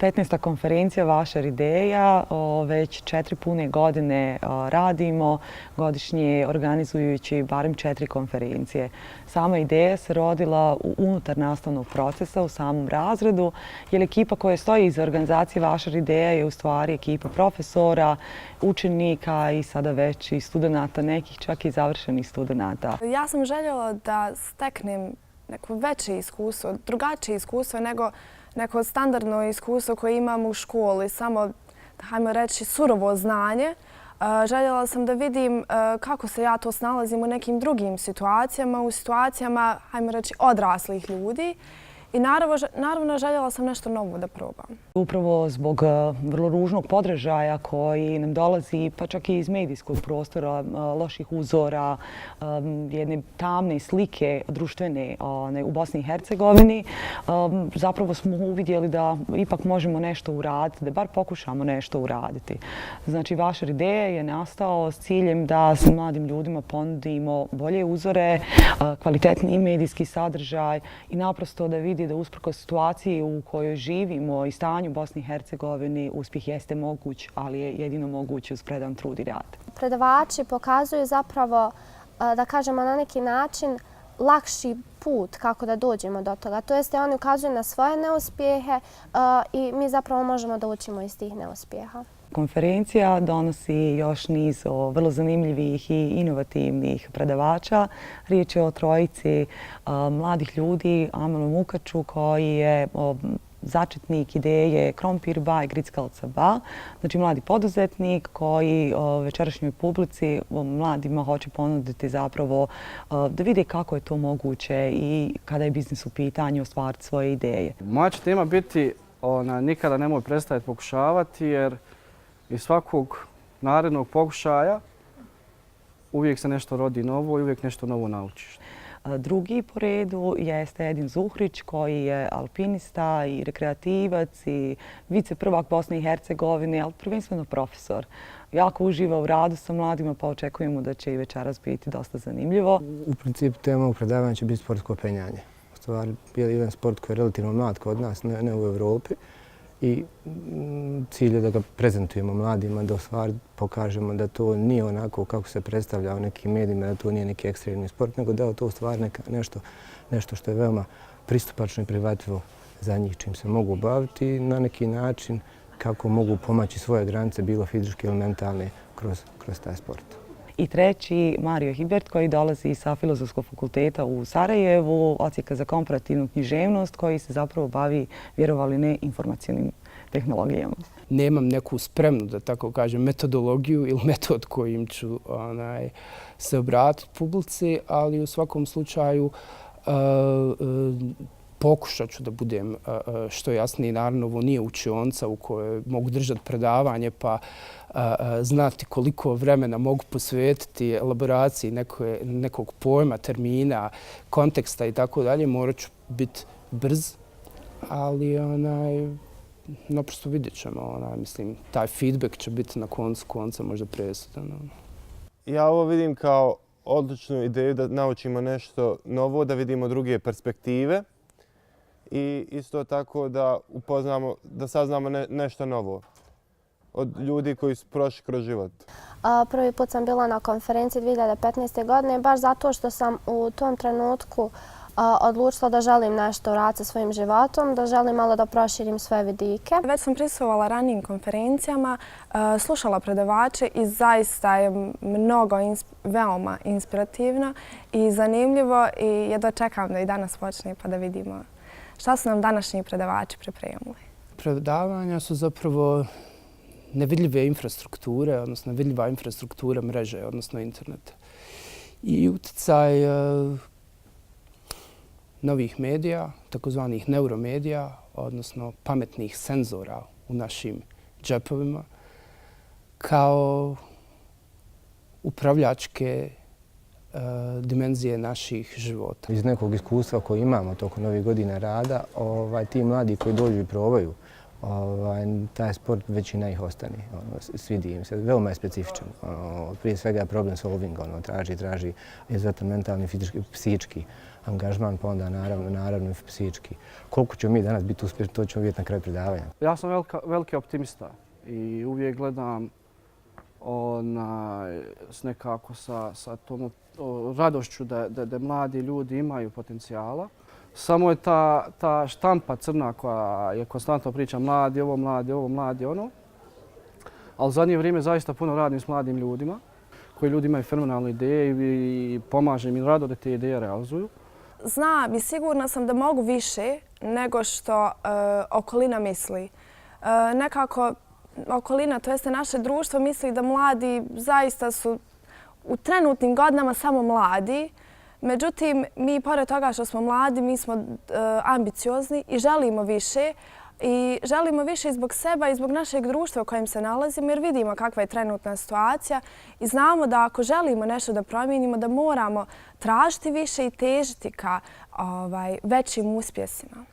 15. konferencija Vašar ideja. Već 4 pune godine radimo, godišnje organizujući barem 4 konferencije. Sama ideja se rodila unutar nastavnog procesa, u samom razredu, jer ekipa koja stoji iza organizacije Vašar ideja je u stvari ekipa profesora, učenika i sada već i studenata, nekih čak i završenih studenata. Ja sam željela da steknem neko veće iskustvo, drugačije iskustvo nego neko standardno iskustvo koje imam u školi, samo, hajmo reći, surovo znanje. Željela sam da vidim kako se ja to snalazim u nekim drugim situacijama, u situacijama, hajmo reći, odraslih ljudi. I naravno željela sam nešto novo da probam. Upravo zbog vrlo ružnog podražaja koji nam dolazi, pa čak i iz medijskog prostora, loših uzora, jedne tamne slike društvene u Bosni i Hercegovini, zapravo smo uvidjeli da ipak možemo nešto uraditi, da bar pokušamo nešto uraditi. Znači, Vašar ideja je nastao s ciljem da s mladim ljudima ponudimo bolje uzore, kvalitetniji medijski sadržaj i naprosto da vidi da usprkos situaciji u kojoj živimo i stanju u Bosni i Hercegovini uspjeh jeste moguć, ali je jedino moguć uz predan trud i rad. Predavači pokazuju zapravo, da kažemo na neki način, lakši put kako da dođemo do toga. To jeste oni ukazuju na svoje neuspjehe i mi zapravo možemo da učimo iz tih neuspjeha. Konferencija donosi još niz vrlo zanimljivih i inovativnih predavača. Riječ je o trojici mladih ljudi, Amelu Mukaču koji je začetnik ideje Krompir ba i Grickalca ba. Znači mladi poduzetnik koji večerašnjoj publici, mladima, hoće ponuditi zapravo da vide kako je to moguće i kada je biznis u pitanju ostvariti svoje ideje. Moja će tema biti nikada nemoj prestajati pokušavati, jer iz svakog narednog pokušaja uvijek se nešto rodi novo i uvijek nešto novo naučiš. Drugi po redu jeste Edin Zuhrić koji je alpinista i rekreativac i viceprvak Bosne i Hercegovine, ali prvenstveno profesor. Jako uživa u radu sa mladima, pa očekujemo da će i večeras biti dosta zanimljivo. U principu tema ovog predavanja će biti sportsko penjanje. U stvari, jedan sport koji je relativno mlad kod nas, ne u Evropi. I cilj je da ga prezentujemo mladima, da u stvari pokažemo da to nije onako kako se predstavlja u nekim medijima, da to nije neki ekstremni sport, nego da je to u stvari nešto što je veoma pristupačno i prihvatljivo za njih, čim se mogu baviti na neki način, kako mogu pomaći svoje granice, bilo fizičke ili mentalne, kroz taj sport. I treći, Mario Hibert, koji dolazi sa Filozofskog fakulteta u Sarajevu, odsjeka za komparativnu književnost, koji se zapravo bavi, vjerovali ne, informacionim tehnologijama. Nemam neku spremnu, da tako kažem, metodologiju ili metod kojim ću se obratiti publici, ali u svakom slučaju pokušat ću da budem što jasniji. Naravno, ovo nije učionica u kojoj mogu držati predavanje pa znati koliko vremena mogu posvetiti elaboraciji nekog pojma, termina, konteksta i tako dalje. Morat ću biti brz, ali naprosto vidjet ćemo. Mislim, taj feedback će biti na koncu konca možda presudan. Ja ovo vidim kao odličnu ideju da naučimo nešto novo, da vidimo druge perspektive i isto tako da upoznamo, da saznamo nešto novo od ljudi koji su prošli kroz život. Prvi put sam bila na konferenciji 2015. godine baš zato što sam u tom trenutku odlučila da želim nešto uraditi sa svojim životom, da želim malo da proširim svoje vidike. Već sam prisustvovala ranijim konferencijama, slušala predavače i zaista je mnogo veoma inspirativno i zanimljivo i jedva čekam da i danas počne pa da vidimo šta su nam današnji predavači pripremili. Predavanja su zapravo nevidljive infrastrukture, odnosno nevidljiva infrastruktura mreže, odnosno interneta. I utjecaj novih medija, takozvanih neuromedija, odnosno pametnih senzora u našim džepovima, kao upravljačke dimenzije naših života. Iz nekog iskustva koje imamo tokom novih godina rada, ti mladi koji dođu i probaju taj sport većina ih ostane. Svidi im se. Veoma je specifičan. Prije svega je problem solving. Traži izuzetan mentalni, fizički, psihički angažman, pa onda naravno i psihički. Koliko ćemo mi danas biti uspješni, to ćemo vidjeti na kraju predavanja. Ja sam veliki optimista i uvijek gledam nekako sa tom radošću da mladi ljudi imaju potencijala. Samo je ta štampa crna koja je konstantno priča mladi ovo, mladi ono. Ali u zadnje vrijeme zaista puno radim s mladim ljudima koji ljudi imaju fenomenalne ideje i pomažem im rado da te ideje realizuju. Znam i sigurna sam da mogu više nego što okolina misli. Nekako okolina, to jeste naše društvo, misli da mladi zaista su u trenutnim godinama samo mladi. Međutim, mi pored toga što smo mladi, mi smo ambiciozni i želimo više. I želimo više i zbog seba i zbog našeg društva u kojem se nalazimo jer vidimo kakva je trenutna situacija i znamo da ako želimo nešto da promijenimo da moramo tražiti više i težiti ka većim uspjesima.